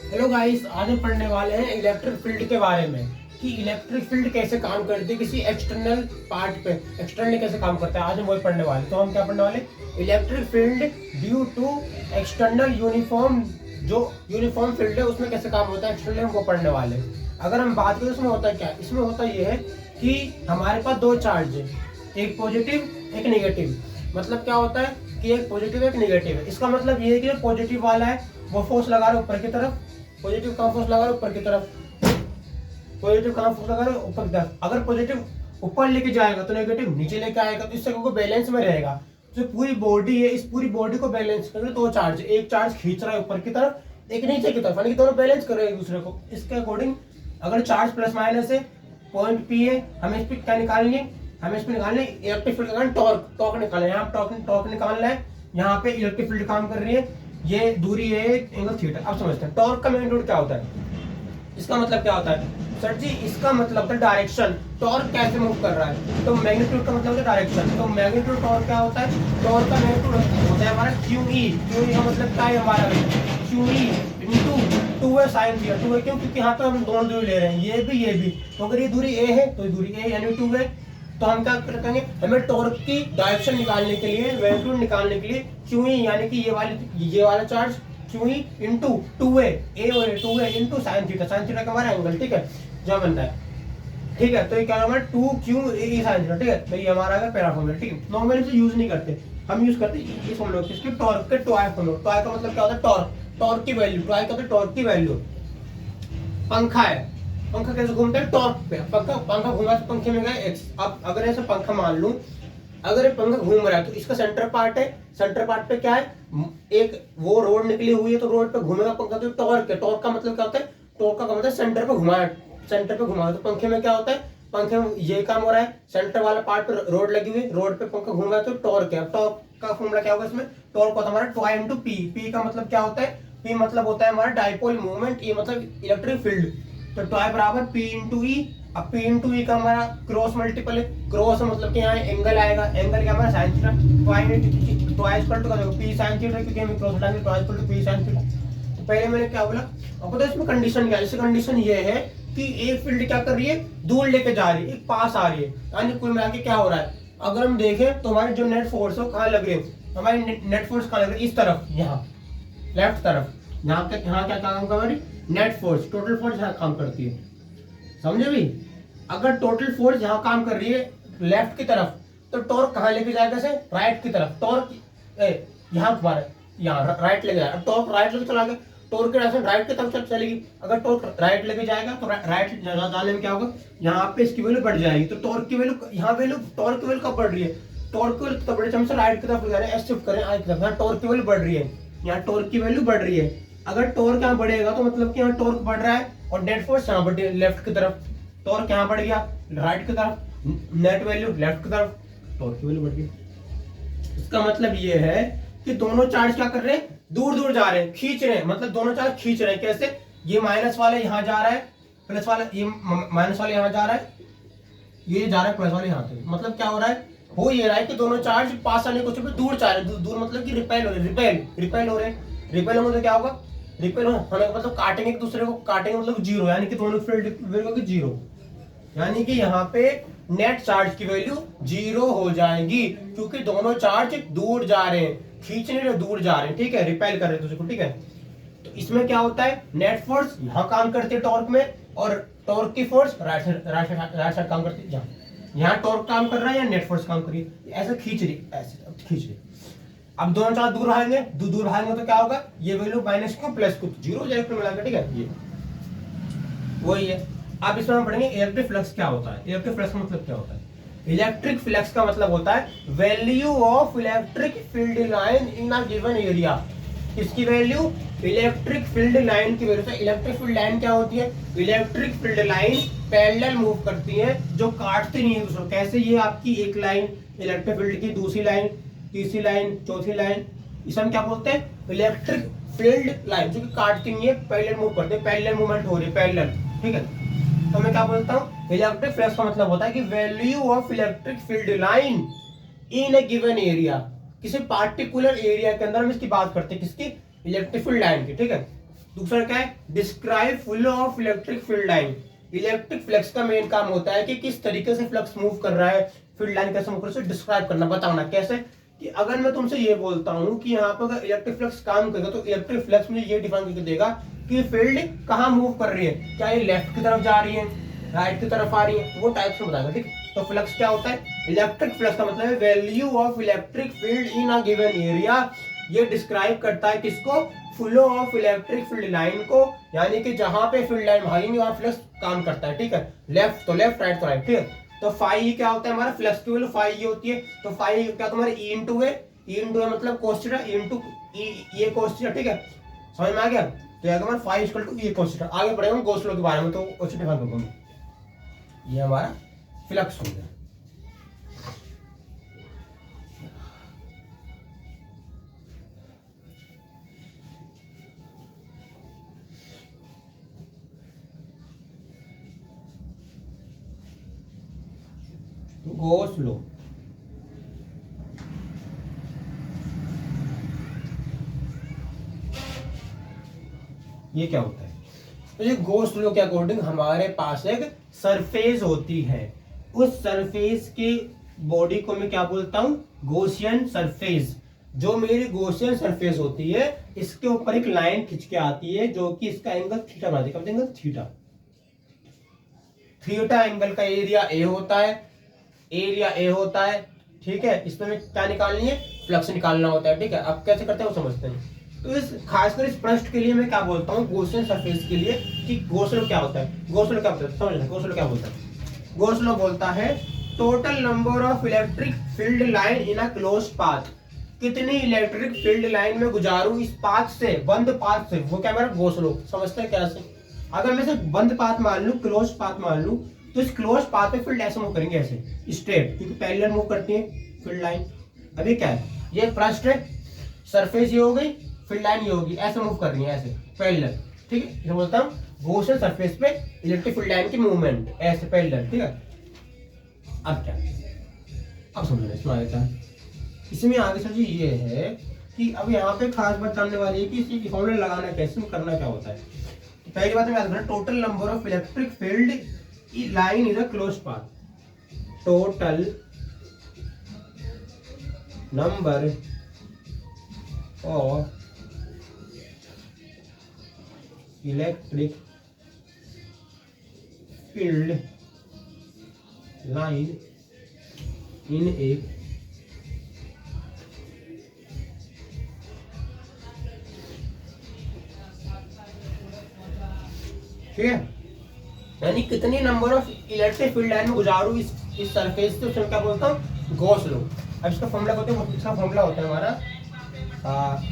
Hello guys, आज हम पढ़ने वाले हैं इलेक्ट्रिक फील्ड के बारे में कि इलेक्ट्रिक फील्ड कैसे काम करती है किसी एक्सटर्नल पार्ट पे, एक्सटर्नली कैसे काम करता है। आज हम वही पढ़ने वाले। तो हम क्या पढ़ने वाले? Electric field due to external uniform, जो यूनिफॉर्म फील्ड है उसमें कैसे काम होता है एक्सटर्नली, हम वो पढ़ने वाले। अगर हम बात करें इसमें होता है क्या, इसमें होता ये है कि हमारे पास दो चार्ज है, एक पॉजिटिव एक नेगेटिव। मतलब क्या होता है कि एक पॉजिटिव एक नेगेटिव है। इसका मतलब ये है कि पॉजिटिव वाला है वो फोर्स लगा रहा है ऊपर की तरफ, पॉजिटिव कहाँ फोर्स लगा रहा है ऊपर की तरफ, पॉजिटिव कहाँ फोर्स लगा रहा है ऊपर की तरफ। अगर पॉजिटिव ऊपर लेके जाएगा तो नेगेटिव नीचे लेके आएगा, तो इससे को बैलेंस में रहेगा। जो पूरी बॉडी है, इस पूरी बॉडी को बैलेंस करने दो चार्ज, एक चार्ज खींच रहा है ऊपर की तरफ, एक नीचे की तरफ, यानी कि दोनों बैलेंस कर रहे हैं एक दूसरे को। इसके अकॉर्डिंग अगर चार्ज प्लस माइनस है, पॉइंट पी है, हमें इस पर क्या निकालेंगे, हमें इस पर निकालने इलेक्ट्रिक फील्ड का टॉर्क, टॉर्क निकालना है। यहाँ टॉर्क निकालना है, यहाँ पे इलेक्ट्रिक फील्ड काम कर रही है, ये दूरी है एंगल थीटा। अब समझते हैं टॉर्क का मैग्नीट्यूड क्या होता है। इसका मतलब क्या होता है सर जी, इसका मतलब है डायरेक्शन, टॉर्क कैसे मूव कर रहा है। तो मैग्नीट्यूड का मतलब है डायरेक्शन। तो मैग्नीट्यूड टॉर्क क्या होता है, टॉर्क का मैग्नीट्यूड होता है हमारा QE। QE का मतलब क्या है हमारा, QE इनटू 2 है साइन थीटा। 2 है क्यों, क्योंकि यहाँ पे हम दोनों दूरी ले रहे हैं, ये भी। तो अगर ये दूरी a है तो दूरी a यानी 2 है। तो हम क्या करेंगे, हमें टॉर्क की डायरेक्शन निकालने के लिए, मैग्नीट्यूड निकालने के लिए QE यानी कि ये वाला charge QE into 2a, a और 2a into sine theta. Sine theta का हमारा एंगल, ठीक है, जो बनता है, ठीक है। तो ये क्या हमारा 2QE साइन थीटा, ठीक है। तो ये हमारा है पहला फॉर्मूला, ठीक है। नॉर्मली इसे यूज नहीं करते, हम यूज करते हैं इस फॉर्मूला को, इसके टॉर्क के टॉय फॉर्मूला। टॉय का मतलब क्या होता है, टॉर्क, टॉर्क की वैल्यू। टॉय का तो टॉर्क की वैल्यू। पंखा है, पंखा कैसे घूमता है, टॉर्क पे। पंखा घूमा तो पंखे में गए एक्स। अब अगर ऐसा पंखा मान लूं, अगर ये पंखा घूम रहा है तो इसका सेंटर पार्ट है, सेंटर पार्ट पे क्या है, एक वो रोड निकली हुई है, तो रोड पे घूमेगा पंखा, तो टॉर्क है। टॉर्क का मतलब क्या होता है, टॉर्क का मतलब सेंटर पे घुमाया, सेंटर पे घुमाया। तो पंखे में क्या होता है, पंखे में ये काम हो रहा है, सेंटर वाला पार्ट पे रोड लगी हुई, रोड पे पंखा घूम रहा है, तो टॉर्क है। टॉर्क का फॉर्मूला क्या होगा इसमें, टॉर्क होता है हमारा टॉय इंटू पी। पी का मतलब क्या होता है, पी मतलब होता है हमारा डाइपोल मूवमेंट, ई मतलब इलेक्ट्रिक फील्ड। तो टॉय बराबर पी इंटू ई। अब पी इंटू ई का हमारा क्रॉस मल्टीपल है, क्रॉस मतलब कि यहाँ एंगल आएगा, एंगल क्या हमारा sine theta. Tau equal to क्या होगा, पी साइन थीटा, क्योंकि हम क्रॉस हटाएंगे, tau equal to P sine theta. तो पहले मैंने क्या बोला, अब तो इसमें कंडीशन क्या है, इसकी कंडीशन ये है कि एक फील्ड क्या कर रही है, दूर लेके जा रही है, एक पास आ रही है। यानी कुल मिला के क्या हो रहा है, अगर हम देखें तो हमारी जो नेट फोर्स है कहाँ लग रही है, हमारी नेट फोर्स कहाँ लग रही है, इस तरफ, यहाँ लेफ्ट तरफ। यहाँ क्या काम कर रही, नेट फोर्स, टोटल फोर्स यहाँ काम करती है, समझे भी। अगर टोटल फोर्स यहाँ काम कर रही है लेफ्ट की तरफ, तो टॉर्क कहाँ लेके जाएगा से, राइट की तरफ। टॉर्क यहाँ तुम्हारा यहाँ राइट लेके जाएगा, टॉर्क राइट लेके चला गया, टॉर्क की डायरेक्शन राइट की तरफ चलेगी। अगर टॉर्क राइट लेके जाएगा तो राइट जाने में क्या होगा, यहाँ पे इसकी वैल्यू बढ़ जाएगी। तो टॉर्क की वैल्यू, यहाँ वैल्यू, टॉर्क की वैल्यू कब बढ़ रही है, टॉर्क की वैल्यू तब बढ़ रही है हम राइट की तरफ ले जा रहे हैं, शिफ्ट करें राइट की तरफ, यहाँ टॉर्क की वैल्यू बढ़ रही है, यहाँ टॉर्क की वैल्यू बढ़ रही है। अगर टॉर्क यहाँ बढ़ेगा तो मतलब कि यहाँ टॉर्क बढ़ रहा है और नेट फोर्स यहाँ बढ़ रही है लेफ्ट की तरफ। टॉर्क यहाँ बढ़ गया राइट की तरफ, नेट वैल्यू लेफ्ट की तरफ, टॉर्क की वैल्यू बढ़ गई। इसका मतलब ये है कि दोनों चार्ज क्या कर रहे हैं, दूर दूर जा रहे हैं, खींच रहे हैं। मतलब दोनों चार्ज खींच रहे हैं, कैसे, ये माइनस वाला यहाँ जा रहा है, प्लस वाला, ये माइनस वाला यहाँ जा रहा है, ये जा रहा है प्लस वाले यहाँ पे। मतलब क्या हो रहा है, हो ये रहा है कि दोनों चार्ज पास आने को दूर जा रहे हैं। दूर मतलब कि रिपेल हो रहे हैं, रिपेल हो रहे हैं। रिपेल होने तो क्या होगा, रिपेल होने का मतलब काटेंगे एक दूसरे को, काटेंगे मतलब जीरो, यानी कि दोनों फील्ड होगी जीरो। यानी कि यहाँ पे नेट चार्ज की वैल्यू जीरो हो जाएगी, क्योंकि दोनों चार्ज दूर जा रहे हैं, खींचने रहे दूर जा रहे हैं, ठीक है, रिपेल कर रहे हैं दूसरे को, ठीक है। तो इसमें क्या होता है, नेट फोर्स यहाँ काम करती है टॉर्क में, और टॉर्क की फोर्स राइट साइड काम करती है। यहाँ टॉर्क काम कर रहा है या नेट फोर्स काम कर रही है, ऐसे खींच रही, ऐसे खींच रही। अब दोनों चार्ज दूर भागेंगे, दूर भागेंगे तो क्या होगा, ये वैल्यू माइनस क्यों प्लस को जीरो हो जाएगा मिलाकर, ठीक है, ये वही है। अब इसमें हम पढ़ेंगे इलेक्ट्रिक फ्लक्स क्या होता है। इलेक्ट्रिक फ्लक्स का मतलब क्या होता है, इलेक्ट्रिक फ्लक्स का मतलब होता है value of electric field line in a given area. इसकी वैल्यू, इलेक्ट्रिक फील्ड लाइन की वैल्यू। इलेक्ट्रिक फील्ड लाइन क्या होती है, electric field line parallel move करती है, जो काटती नहीं है दूसरों। कैसे, ये आपकी एक लाइन इलेक्ट्रिक फील्ड की, दूसरी लाइन, तीसरी लाइन, चौथी लाइन, इसे हम क्या बोलते हैं, इलेक्ट्रिक फील्ड लाइन, जो कि काटती नहीं है, पैरेलल मूव करते हैं, पैरेलल मूवमेंट हो रही है, पैरेलल, ठीक है। तो मैं क्या बोलता हूँ, इलेक्ट्रिक फ्लक्स का मतलब होता है कि value of electric field line in A given area. किसी पार्टिकुलर एरिया के अंदर हम इसकी बात करते हैं, किसकी, इलेक्ट्रिक फील्ड लाइन की, ठीक है। दूसरा क्या है, describe flow of electric field line. Electric flux का मेन काम होता है कि किस तरीके से फ्लक्स मूव कर रहा है, फील्ड लाइन कैसे मूव कर रहा है, डिस्क्राइब करना, बताना कैसे। कि अगर मैं तुमसे ये बोलता हूँ कि यहाँ पर अगर इलेक्ट्रिक फ्लक्स काम करेगा तो इलेक्ट्रिक फ्लक्स मुझे ये डिफाइन करके देगा कि फील्ड कहाँ मूव कर रही है, क्या ये लेफ्ट की तरफ जा रही है, राइट की तरफ आ रही है, वो टाइप से बताएगा। ठीक, तो फ्लक्स क्या होता है, इलेक्ट्रिक फ्लक्स का मतलब है value of electric field in a given area. ये डिस्क्राइब करता है किसको, flow of electric field line को, यानी कि जहां पे फील्ड लाइन भागेंगे वहां फ्लक्स काम करता है। ठीक है, लेफ्ट तो लेफ्ट, राइट तो राइट। ठीक है, तो फाई क्या होता है हमारा, फ्लक्स की वैल्यू फाई ये होती है। तो फाई क्या तुम्हारे ई इंटू है, ई इंटू है मतलब cos थीटा, ई इंटू ये cos थीटा। ठीक है, समझ में आ गया। तो अगर फाई इक्वल टू ये cos थीटा, आगे बढ़ेगा गॉस लॉ के बारे में तो उसी डिफाइन करूंगा। ये हमारा फ्लक्स हो गया। गॉस लॉ, ये क्या होता है, तो ये गॉस लॉ के अकॉर्डिंग हमारे पास एक सरफेस होती है, उस सरफेस के बॉडी को मैं क्या बोलता हूं, गॉसियन सरफेस। जो मेरी गॉसियन सरफेस होती है इसके ऊपर एक लाइन खिंच के आती है जो कि इसका एंगल थीटा बनाती है। एंगल थीटा, थीटा एंगल का एरिया ए होता है, एरिया ए होता है। ठीक है, इसमें हमें क्या निकालनी है, फ्लक्स निकालना होता है। ठीक है, अब कैसे करते हैं वो समझते हैं। तो इस खासकर इस पृष्ठ के लिए मैं क्या बोलता हूँ, गॉसियन सरफेस के लिए, कि गॉस लॉ क्या होता है, गॉस लॉ क्या होता है समझ, गॉस लॉ क्या बोलता है, गॉस लॉ बोलता है total number of electric field line in a close path. कितनी इलेक्ट्रिक फील्ड लाइन में गुजारूं इस पाथ से, बंद पाथ से, वो क्या मेरा गॉस लॉ। समझते हैं कैसे, अगर मैं सिर्फ बंद पाथ मान लूं, क्लोज पाथ मान लूं, तो इस क्लोज पाथ पे फील्ड ऐसे मूव करेंगे, ऐसे स्ट्रेट, क्योंकि पैरेलल मूव करती है फील्ड लाइन। अभी क्या है, ये पृष्ठ है, सरफेस ये हो गई, फील्ड लाइन ये होगी, ऐसे मूव कर रही है ऐसे पैरेलल। ठीक है, इसे बोलता हूँ गॉसियन सरफेस पे इलेक्ट्रिक फील्ड लाइन की मूवमेंट, ऐसे पैरेलल। ठीक है, अब क्या, अब समझना इसमें आगे क्या, इसमें आगे सर जी ये है कि अब यहाँ पे खास बात जानने वाली है कि इसी फॉर्मूला लगाना कैसे, करना क्या होता है। तो पहली बात में याद रखना, total number of electric field line is a close path. Total number of electric field line in a ठीक है, यानी कितनी number of electric field line में गुजारूं इस सरफेस से, उसमें क्या बोलता हूँ, गॉस लॉ। अब इसका फॉर्मूला होता है, इसका फॉर्मूला होता है हमारा,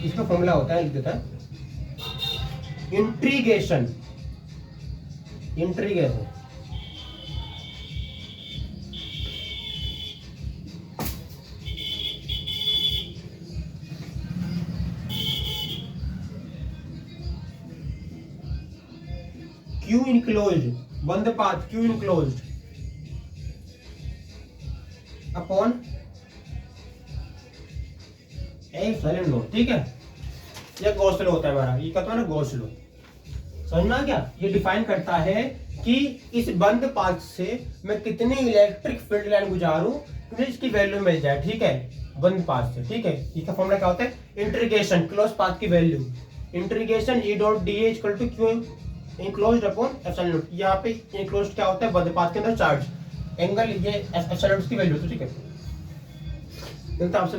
इसका फॉर्मूला होता है, लिख देता है, इंट्रीगेशन, इंट्रीगेशन Q इनक्लोज्ड, बंद path Q enclosed upon epsilon not. ठीक है, ये गॉस लॉ होता है हमारा, ये क्या होता है ना, गॉस लॉ। समझ में आ गया, ये डिफाइन करता है कि इस बंद पाथ से मैं कितनी इलेक्ट्रिक फील्ड लाइन गुजारूं कि मुझे इसकी वैल्यू मिल जाए। ठीक है, बंद पाथ से। ठीक है, इसका फॉर्मूला क्या होता है, इंटीग्रेशन क्लोज पाथ की value, integration E dot D H equal to Q enclosed upon epsilon nought. यहाँ पे इनक्लोज्ड क्या होता है, बंद पाथ के अंदर चार्ज, एंगल ये एप्सिलॉन नॉट की वैल्यू। तो ठीक है, आपसे